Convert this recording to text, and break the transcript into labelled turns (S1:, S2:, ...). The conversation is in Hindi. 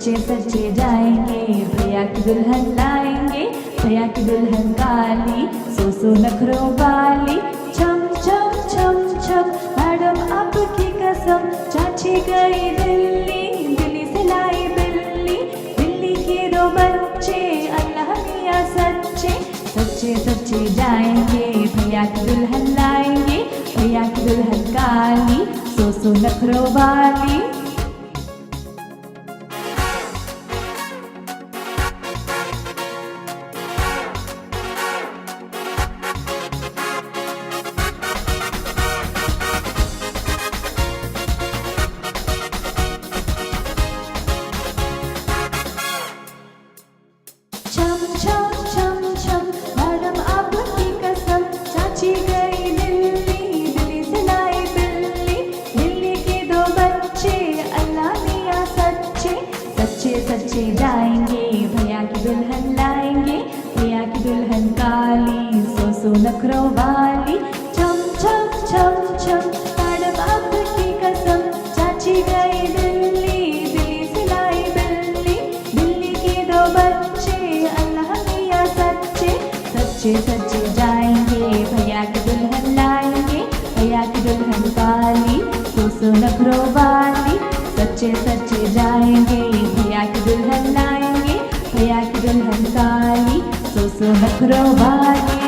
S1: सच्चे सच्चे जाएंगे, भैया की दुल्हन लाएंगे, भैया की दुल्हन काली, सो नखरों वाली। छम छम छम छम मैडम आपकी कसम, चाची गई दिल्ली, दिल्ली से लाई बिल्ली, दिल्ली के दो बच्चे अल्लाह मियां सच्चे। सच्चे सच्चे जाएंगे, भैया की दुल्हन लाएंगे, भैया की दुल्हन काली, सो नखरों वाली। छम छम छम छम मैडम आपकी कसम, चाची गई दिल्ली, दिल्ली से लाई बिल्ली, दिल्ली के दो बच्चे अल्लाह मियां सच्चे। सच्चे सच्चे जाएंगे, भैया की दुल्हन लाएंगे, भैया की दुल्हन काली, सो नखरों वाली। छम छम छम छम मैडम आपकी कसम, चाची गई दिल्ली, दिल्ली से लाई बिल्ली, दिल्ली के दो बच्चे अल्लाह मियां सच्चे। सच्चे सच्चे जाएंगे, भैया की दुल्हन लाएंगे, भैया की दुल्हन काली, सो नखरों वाली। सच्चे सच्चे जाएंगे, भैया की दुल्हन लाएंगे, भैया की दुल्हन काली, सो नखरों वाली।